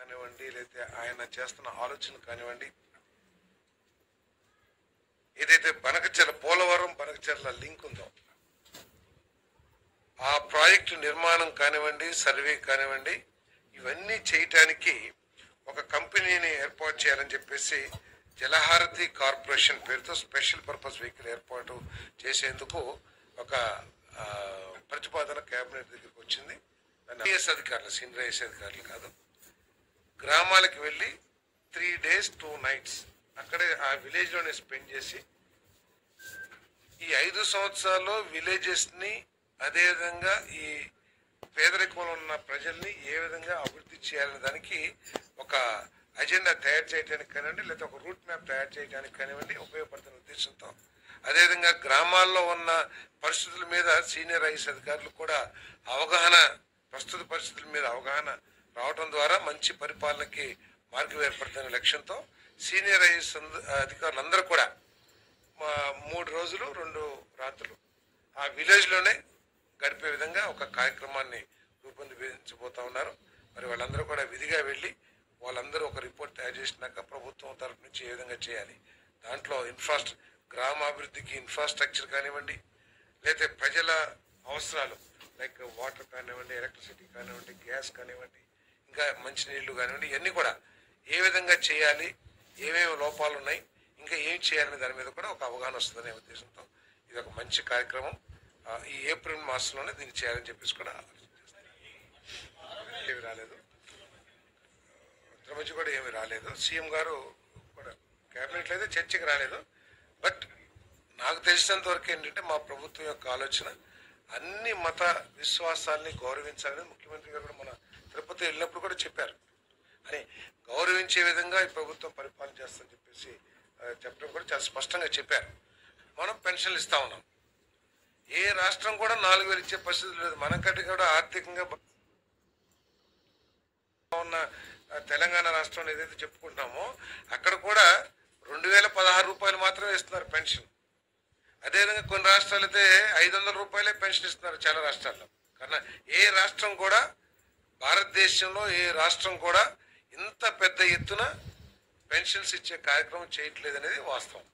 కానివ్వండి, లేకపోతే ఆయన చేస్తున్న ఆలోచన కానివ్వండి, ఏదైతే బనకచెర్ల పోలవరం బనకచెర్ల లింక్ ఉందో ఆ ప్రాజెక్టు నిర్మాణం కానివ్వండి, సర్వే కానివ్వండి, ఇవన్నీ చేయటానికి ఒక కంపెనీని ఏర్పాటు చేయాలని చెప్పేసి జలహారతి కార్పొరేషన్ పేరుతో స్పెషల్ పర్పస్ వెహికల్ ఏర్పాటు చేసేందుకు ఒక ప్రతిపాదన కేబినెట్ దగ్గరికి వచ్చింది. ఐఏఎస్ అధికారులు, సీనియర్ ఐఏఎస్ అధికారులు కాదు, గ్రామాలకు వెళ్ళి 3 days 2 nights అక్కడే ఆ విలేజ్లోనే స్పెండ్ చేసి ఈ 5 సంవత్సరాల్లో విలేజెస్ని, అదేవిధంగా ఈ పేదరికంలో ఉన్న ప్రజల్ని ఏ విధంగా అభివృద్ధి చేయాలనే దానికి ఒక అజెండా తయారు చేయడానికి కానివ్వండి, లేదా ఒక రూట్ మ్యాప్ తయారు చేయడానికి కానివ్వండి ఉపయోగపడుతున్న ఉద్దేశంతో, అదేవిధంగా గ్రామాల్లో ఉన్న పరిస్థితుల మీద సీనియర్ ఐఏఎస్ అధికారులు కూడా అవగాహన, ప్రస్తుత పరిస్థితుల మీద అవగాహన రావడం ద్వారా మంచి పరిపాలనకి మార్గం ఏర్పడుతున్న లక్ష్యంతో సీనియర్ ఐఏఎస్ అధికారులందరూ కూడా 3 రోజులు 2 రాత్రులు ఆ విలేజ్లోనే గడిపే విధంగా ఒక కార్యక్రమాన్ని రూపొందించబోతా ఉన్నారు. మరి వాళ్ళందరూ కూడా విధిగా వెళ్ళి వాళ్ళందరూ ఒక రిపోర్ట్ తయారు చేసినాక ప్రభుత్వం తరఫు నుంచి ఏ విధంగా చేయాలి, దాంట్లో గ్రామాభివృద్ధికి ఇన్ఫ్రాస్ట్రక్చర్ కానివ్వండి, లేకపోతే ప్రజల అవసరాలు లైక్ వాటర్ కానివ్వండి, ఎలక్ట్రిసిటీ కానివ్వండి, గ్యాస్ కానివ్వండి, ఇంకా మంచినీళ్ళు కానివ్వండి, ఇవన్నీ కూడా ఏ విధంగా చేయాలి, ఏమేమి లోపాలు ఉన్నాయి, ఇంకా ఏం చేయాలనే దాని మీద కూడా ఒక అవగాహన వస్తుందనే ఉద్దేశంతో ఇది ఒక మంచి కార్యక్రమం. ఈ ఏప్రిల్ మాసంలోనే దీన్ని చేయాలని చెప్పేసి కూడా ఏమి రాలేదు, ఇద్దరి మధ్య కూడా ఏమి రాలేదు. సీఎం గారు కూడా క్యాబినెట్లో అయితే చర్చకి రాలేదు. బట్ నాకు తెలిసినంత వరకు ఏంటంటే మా ప్రభుత్వం యొక్క ఆలోచన అన్ని మత విశ్వాసాలని గౌరవించాలని ముఖ్యమంత్రి గారు కూడా మన తిరుపతి వెళ్ళినప్పుడు కూడా చెప్పారు. అని గౌరవించే విధంగా ఈ ప్రభుత్వం పరిపాలన చేస్తుందని చెప్పేసి చెప్పడం కూడా చాలా స్పష్టంగా చెప్పారు. మనం పెన్షన్లు ఇస్తా ఉన్నాం. ఏ రాష్ట్రం కూడా 4,000 ఇచ్చే పరిస్థితి లేదు. మనకంటే కూడా ఆర్థికంగా ఉన్న తెలంగాణ రాష్ట్రం ఏదైతే చెప్పుకుంటామో అక్కడ కూడా 2,016 రూపాయలు మాత్రమే ఇస్తున్నారు పెన్షన్. అదేవిధంగా కొన్ని రాష్ట్రాలు అయితే 500 రూపాయలే పెన్షన్ ఇస్తున్నారు చాలా రాష్ట్రాల్లో. కానీ ఏ రాష్ట్రం కూడా, భారతదేశంలో ఏ రాష్ట్రం కూడా ఇంత పెద్ద ఎత్తున పెన్షన్స్ ఇచ్చే కార్యక్రమం చేయట్లేదు అనేది వాస్తవం.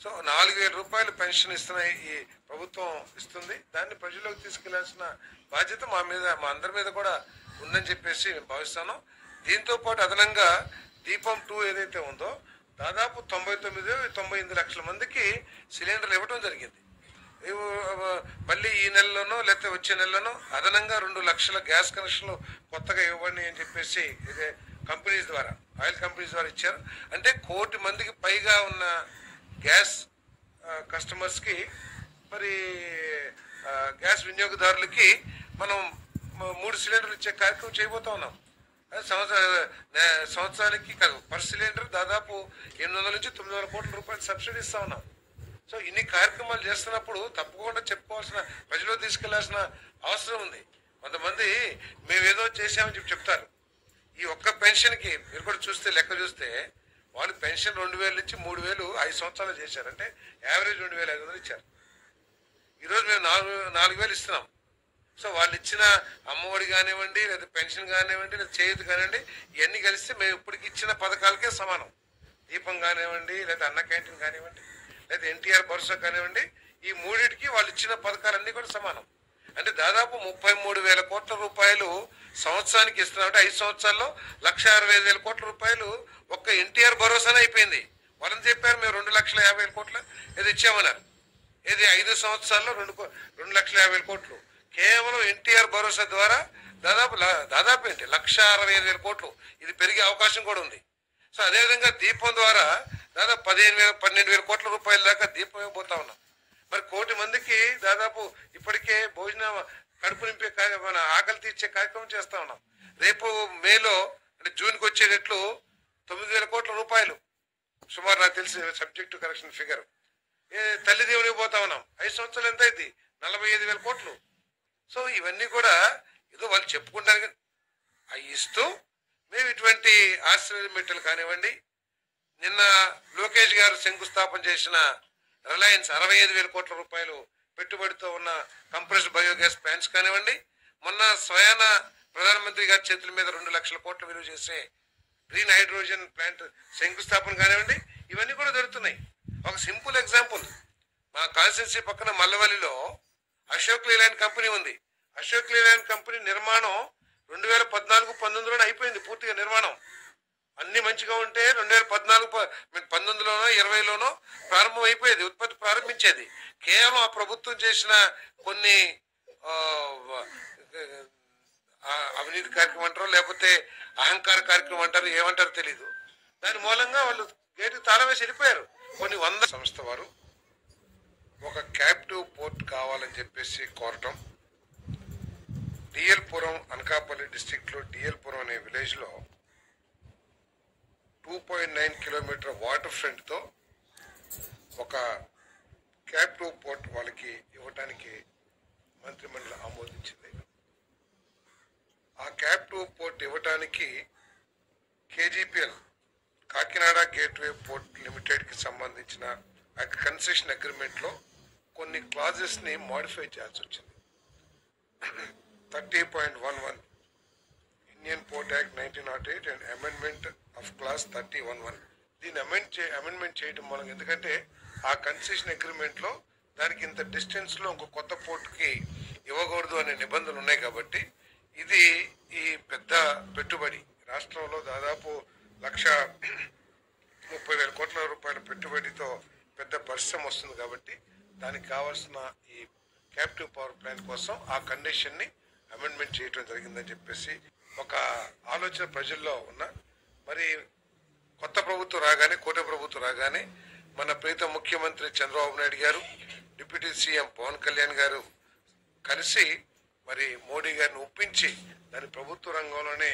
సో 4,000 రూపాయలు పెన్షన్ ఇస్తున్న ఈ ప్రభుత్వం ఇస్తుంది. దాన్ని ప్రజల్లోకి తీసుకెళ్లాల్సిన బాధ్యత మా అందరి మీద కూడా ఉందని చెప్పేసి నేను భావిస్తాను. దీంతో పాటు అదనంగా దీపం 2 ఏదైతే ఉందో దాదాపు 99 లక్షల మందికి సిలిండర్లు ఇవ్వడం జరిగింది. మళ్ళీ ఈ నెలలోనో లేకపోతే వచ్చే నెలలోనో అదనంగా 2 లక్షల గ్యాస్ కనెక్షన్లు కొత్తగా ఇవ్వండి అని చెప్పేసి ఇదే కంపెనీస్ ద్వారా, ఆయిల్ కంపెనీస్ ద్వారా ఇచ్చారు. అంటే 1 కోటి మందికి పైగా ఉన్న గ్యాస్ కస్టమర్స్కి, మరి గ్యాస్ వినియోగదారులకి మనం 3 సిలిండర్లు ఇచ్చే కార్యక్రమం చేయబోతా ఉన్నాం. సంవత్సరానికి కాదు, పర్ సిలిండర్ దాదాపు 800 నుంచి 900 కోట్ల రూపాయలు సబ్సిడీ ఇస్తా ఉన్నాం. సో ఇన్ని కార్యక్రమాలు చేస్తున్నప్పుడు తప్పకుండా చెప్పుకోవాల్సిన, ప్రజలు తీసుకెళ్లాల్సిన అవసరం ఉంది. కొంతమంది మేమేదో చేసామని చెప్తారు. ఈ ఒక్క పెన్షన్కి మీరు కూడా చూస్తే, లెక్క చూస్తే వాళ్ళు పెన్షన్ 2,000 నుంచి 3,000 5 సంవత్సరాలు చేశారు. అంటే యావరేజ్ 2,500 ఇచ్చారు. ఈరోజు మేము 4,000 ఇస్తున్నాం. సో వాళ్ళు ఇచ్చిన అమ్మఒడి కానివ్వండి, లేదా పెన్షన్ కానివ్వండి, లేదా చేయూత కానివ్వండి, ఇవన్నీ కలిస్తే మేము ఇప్పటికి ఇచ్చిన పథకాలకే సమానం. దీపం కానివ్వండి, లేదా అన్న క్యాంటీన్ కానివ్వండి, లేదా ఎన్టీఆర్ భరోసా కానివ్వండి, ఈ 3టికి వాళ్ళు ఇచ్చిన పథకాలన్నీ కూడా సమానం. అంటే దాదాపు 33,000 కోట్ల రూపాయలు సంవత్సరానికి ఇస్తున్నామంటే 5 సంవత్సరాల్లో 1,60,000 కోట్ల రూపాయలు ఒక్క ఎన్టీఆర్ భరోసానే అయిపోయింది. వాళ్ళని చెప్పారు మేము 2,50,000 కోట్ల ఏదో ఇచ్చామన్నారు. ఏది 5 సంవత్సరాల్లో 2,50,000 కోట్లు కేవలం ఎన్టీఆర్ భరోసా ద్వారా దాదాపు 1,60,000 కోట్లు. ఇది పెరిగే అవకాశం కూడా ఉంది. సో అదేవిధంగా దీపం ద్వారా దాదాపు 12,000 కోట్ల రూపాయల దాకా దీపం ఇవ్వబోతా ఉన్నాం. మరి 1 కోటి మందికి దాదాపు ఇప్పటికే భోజనం, కడుపు నింపే మన ఆకలి తీర్చే కార్యక్రమం చేస్తా ఉన్నాం. రేపు మేలో అంటే జూన్కి వచ్చేటట్లు 9,000 కోట్ల రూపాయలు సుమారు, నాకు తెలిసి సబ్జెక్టు కరెక్షన్ ఫిగర్, తల్లి దేవునికి పోతా ఉన్నాం. 5 సంవత్సరాలు ఎంత అయింది? 45,000 కోట్లు. సో ఇవన్నీ కూడా ఏదో వాళ్ళు చెప్పుకుంటారు అవి ఇస్తూ మేము ఇటువంటి ఆశ్రయ మెట్టలు కానివ్వండి, నిన్న లోకేష్ గారు శంకుస్థాపన చేసిన రిలయన్స్ 65,000 కోట్ల రూపాయలు పెట్టుబడితో ఉన్న కంప్రెస్డ్ బయోగ్యాస్ ప్లాంట్స్ కానివ్వండి, మొన్న స్వయాన ప్రధానమంత్రి గారి చేతుల మీద 2 లక్షల కోట్లు విలువ చేసే గ్రీన్ హైడ్రోజన్ ప్లాంట్ శంకుస్థాపన కానివ్వండి, ఇవన్నీ కూడా జరుగుతున్నాయి. ఒక సింపుల్ ఎగ్జాంపుల్, మా కాన్స్టిట్యున్సీ పక్కన మల్లవల్లిలో అశోక్ లేలాండ్ కంపెనీ ఉంది. అశోక్ లేలాండ్ కంపెనీ నిర్మాణం 2014-19లోనే అయిపోయింది పూర్తిగా నిర్మాణం. అన్ని మంచిగా ఉంటే 2014-19లోనో 20లోనో ప్రారంభం అయిపోయేది, ఉత్పత్తి ప్రారంభించేది. కేవలం ఆ ప్రభుత్వం చేసిన కొన్ని అవినీతి కార్యక్రమం అంటారో లేకపోతే అహంకార కార్యక్రమం అంటారు, ఏమంటారో తెలీదు. దాని మూలంగా వాళ్ళు గేటుకు తాళం వేసి వెళ్ళిపోయారు. కొన్ని 100 సంస్థ వారు ఒక క్యాప్టివ్ పోర్ట్ కావాలని చెప్పేసి కోరటం. డిఎల్పురం, అనకాపల్లి డిస్టిక్లో డిఎల్పురం అనే విలేజ్లో 2.9 కిలోమీటర్ వాటర్ ఫ్రంట్తో ఒక క్యాప్టివ్ పోర్ట్ వాళ్ళకి ఇవ్వటానికి మంత్రిమండలి ఆమోదించింది. ఆ క్యాప్టివ్ పోర్ట్ ఇవ్వటానికి కేజీపీఎల్ కాకినాడ గేట్వే పోర్ట్ లిమిటెడ్కి సంబంధించిన ఆ కన్సెషన్ అగ్రిమెంట్లో కొన్ని క్లాజెస్ని మోడిఫై చేయాల్సి వచ్చింది. 30.11 Indian port act 1908 and amendment of class 30.11 దీన్ని అమెండ్మెంట్ చేయడం మూలంగా, ఎందుకంటే ఆ కన్సెషన్ అగ్రిమెంట్లో దానికి ఇంత డిస్టెన్స్లో ఇంకో కొత్త పోర్టుకి ఇవ్వకూడదు అనే నిబంధనలు ఉన్నాయి. కాబట్టి ఇది ఈ పెద్ద పెట్టుబడి రాష్ట్రంలో దాదాపు 1,30,000 కోట్ల రూపాయల పెట్టుబడితో పెద్ద పరిశ్రమ వస్తుంది. కాబట్టి దానికి కావాల్సిన ఈ క్యాప్టివ్ పవర్ ప్లాంట్ కోసం ఆ కండిషన్ని అమెండ్మెంట్ చేయడం జరిగిందని చెప్పేసి ఒక ఆలోచన ప్రజల్లో ఉన్న. మరి కొత్త ప్రభుత్వం రాగానే, కూటమి ప్రభుత్వం రాగానే మన ప్రీతం ముఖ్యమంత్రి చంద్రబాబు నాయుడు గారు, డిప్యూటీ సీఎం పవన్ కళ్యాణ్ గారు కలిసి మరి మోడీ గారిని ఒప్పించి దాని ప్రభుత్వ రంగంలోనే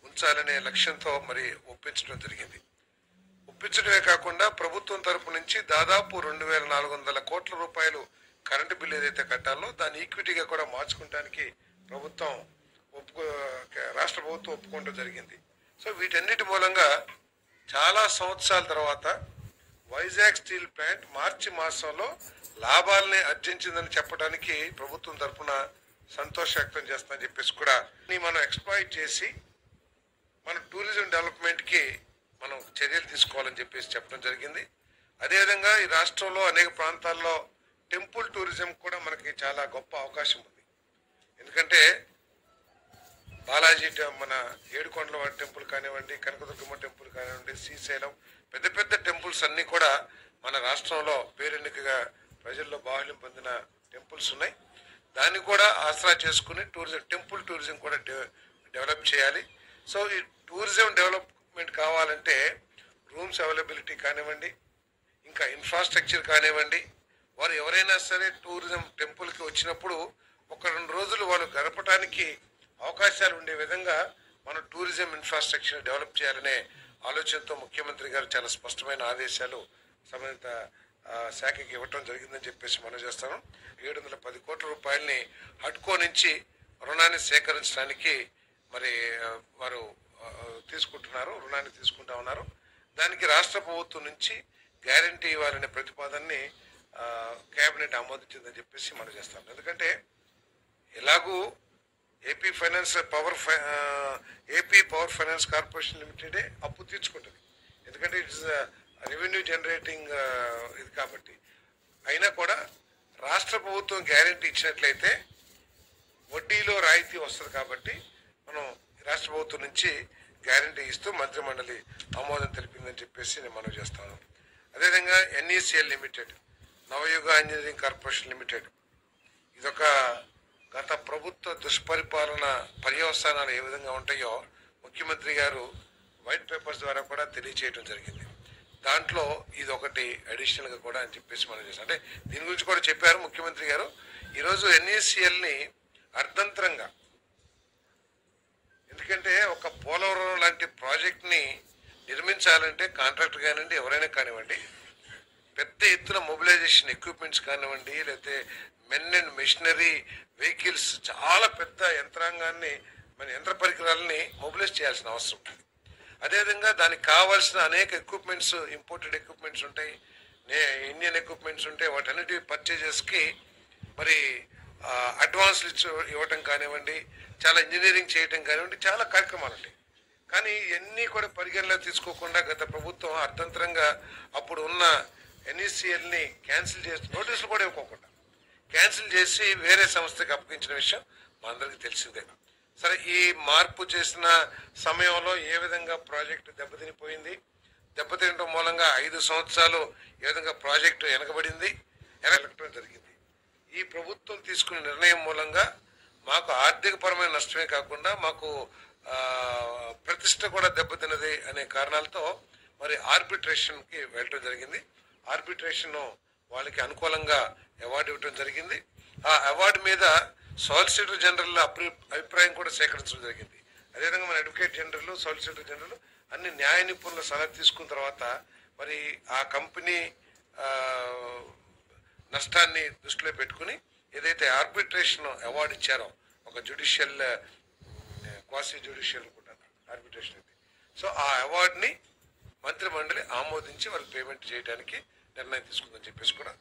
ఉంచాలనే లక్ష్యంతో మరి ఒప్పించడం జరిగింది. ఒప్పించడమే కాకుండా ప్రభుత్వం తరపు నుంచి దాదాపు 2,400 కోట్ల రూపాయలు కరెంటు బిల్లు ఏదైతే కట్టాలో దాన్ని ఈక్విటీగా కూడా మార్చుకోవడానికి ప్రభుత్వం రాష్ట్ర ప్రభుత్వం ఒప్పుకోవడం జరిగింది. సో వీటన్నిటి మూలంగా చాలా సంవత్సరాల తర్వాత వైజాగ్ స్టీల్ ప్లాంట్ మార్చి మాసంలో లాభాలని ఆర్జించిందని చెప్పడానికి ప్రభుత్వం తరఫున సంతోషం వ్యక్తం చేస్తామని చెప్పేసి కూడా మనం ఎక్స్ప్లాయిట్ చేసి మన టూరిజం డెవలప్మెంట్కి మనం చర్యలు తీసుకోవాలని చెప్పేసి చెప్పడం జరిగింది. అదేవిధంగా ఈ రాష్ట్రంలో అనేక ప్రాంతాల్లో టెంపుల్ టూరిజం కూడా మనకి చాలా గొప్ప అవకాశం ఉంది. ఎందుకంటే బాలాజీ మన ఏడుకొండల టెంపుల్ కానివ్వండి, కనకదుర్గమ్మ టెంపుల్ కానివ్వండి, శ్రీశైలం పెద్ద పెద్ద టెంపుల్స్ అన్నీ కూడా మన రాష్ట్రంలో పేరెన్నికగా ప్రజల్లో బాహుళ్యం పొందిన టెంపుల్స్ ఉన్నాయి. దాన్ని కూడా ఆసరా చేసుకుని టెంపుల్ టూరిజం కూడా డెవలప్ చేయాలి. సో ఈ టూరిజం డెవలప్మెంట్ కావాలంటే రూమ్స్ అవైలబిలిటీ కానివ్వండి, ఇంకా ఇన్ఫ్రాస్ట్రక్చర్ కానివ్వండి, వారు ఎవరైనా సరే టూరిజం టెంపుల్కి వచ్చినప్పుడు 1-2 రోజులు వాళ్ళు గడపడానికి అవకాశాలు ఉండే విధంగా మనం టూరిజం ఇన్ఫ్రాస్ట్రక్చర్ డెవలప్ చేయాలనే ఆలోచనతో ముఖ్యమంత్రి గారు చాలా స్పష్టమైన ఆదేశాలు సంబంధిత శాఖకి ఇవ్వటం జరిగిందని చెప్పేసి మనం చేస్తాను. 710 కోట్ల రూపాయలని హడ్కో నుంచి రుణాన్ని సేకరించడానికి మరి వారు రుణాన్ని తీసుకుంటా ఉన్నారు. దానికి రాష్ట్ర ప్రభుత్వం నుంచి గ్యారంటీ ఇవ్వాలనే ప్రతిపాదనని కేబినెట్ ఆమోదించిందని చెప్పేసి మనం చేస్తాం. ఎందుకంటే ఎలాగూ ఏపీ పవర్ ఫైనాన్స్ కార్పొరేషన్ లిమిటెడే అప్పు తీర్చుకుంటుంది. ఎందుకంటే ఇట్స్ రెవెన్యూ జనరేటింగ్ ఇది కాబట్టి. అయినా కూడా రాష్ట్ర ప్రభుత్వం గ్యారంటీ ఇచ్చినట్లయితే వడ్డీలో రాయితీ వస్తుంది. కాబట్టి మనం రాష్ట్ర ప్రభుత్వం నుంచి గ్యారంటీ ఇస్తూ మంత్రిమండలి ఆమోదం తెలిపిందని చెప్పేసి నేను మనవి చేస్తాను. అదేవిధంగా ఎన్ఈసిఎల్ లిమిటెడ్, నవయుగ ఇంజనీరింగ్ కార్పొరేషన్ లిమిటెడ్, ఇదొక గత ప్రభుత్వ దుష్పరిపాలన పర్యవసానాలు ఏ విధంగా ఉంటాయో ముఖ్యమంత్రి గారు వైట్ పేపర్స్ ద్వారా కూడా తెలియచేయడం జరిగింది. దాంట్లో ఇది ఒకటి అడిషనల్గా కూడా అని చెప్పేసి మనం చేస్తాం. అంటే దీని గురించి కూడా చెప్పారు ముఖ్యమంత్రి గారు. ఈరోజు ఎన్ఈసిఎల్ని అర్ధంతరంగా, ఎందుకంటే ఒక పోలవరం లాంటి ప్రాజెక్ట్ని నిర్మించాలంటే కాంట్రాక్టర్ కానివ్వండి, ఎవరైనా కానివ్వండి, పెద్ద ఎత్తున మొబిలైజేషన్ ఎక్విప్మెంట్స్ కానివ్వండి, లేకపోతే మెన్ అండ్ మెషినరీ వెహికల్స్, చాలా పెద్ద యంత్రాంగాన్ని, మన యంత్ర పరికరాలని మొబిలైజ్ చేయాల్సిన అవసరం ఉంటుంది. అదేవిధంగా దానికి కావాల్సిన అనేక ఎక్విప్మెంట్స్, ఇంపోర్టెడ్ ఎక్విప్మెంట్స్ ఉంటాయి, ఇండియన్ ఎక్విప్మెంట్స్ ఉంటాయి. వాటన్నిటి పర్చేజెస్కి మరి అడ్వాన్స్లు ఇవ్వటం కానివ్వండి, చాలా ఇంజనీరింగ్ చేయటం కానివ్వండి, చాలా కార్యక్రమాలు ఉంటాయి. కానీ ఇవన్నీ కూడా పరిగణలో తీసుకోకుండా గత ప్రభుత్వం అర్థంతరంగా అప్పుడు ఉన్న ఎన్ఈసిఎల్ని క్యాన్సిల్ చేసి నోటీసులు కూడా ఇవ్వకోకుండా క్యాన్సిల్ చేసి వేరే సంస్థకి అప్పగించిన విషయం మా అందరికీ తెలిసిందే. సరే, ఈ మార్పు చేసిన సమయంలో ఏ విధంగా ప్రాజెక్టు దెబ్బతినిపోయింది, దెబ్బతినడం మూలంగా 5 సంవత్సరాలు ఏ విధంగా ప్రాజెక్టు వెనకబడింది, వెనకటం జరిగింది. ఈ ప్రభుత్వం తీసుకున్న నిర్ణయం మూలంగా మాకు ఆర్థికపరమైన నష్టమే కాకుండా మాకు ప్రతిష్ట కూడా దెబ్బతిన్నది అనే కారణాలతో మరి ఆర్బిట్రేషన్కి వెళ్ళడం జరిగింది. ఆర్బిట్రేషన్ వాళ్ళకి అనుకూలంగా అవార్డు ఇవ్వడం జరిగింది. ఆ అవార్డు మీద సాలిసిటర్ జనరల్ అభిప్రాయం కూడా సేకరించడం జరిగింది. అదేవిధంగా మన అడ్వకేట్ జనరల్, సాలిసిటర్ జనరల్ అన్ని న్యాయ నిపుణుల సలహా తీసుకున్న తర్వాత మరి ఆ కంపెనీ నష్టాన్ని దృష్టిలో పెట్టుకుని ఏదైతే ఆర్బిట్రేషన్ అవార్డు ఇచ్చారో, ఒక జ్యుడిషియల్ క్వాసీ జ్యుడిషియల్ కూడా ఆర్బిట్రేషన్ ఇది. సో ఆ అవార్డుని మంత్రి మండలి ఆమోదించి వాళ్ళు పేమెంట్ చేయడానికి నిర్ణయం తీసుకుందని చెప్పేసి కూడా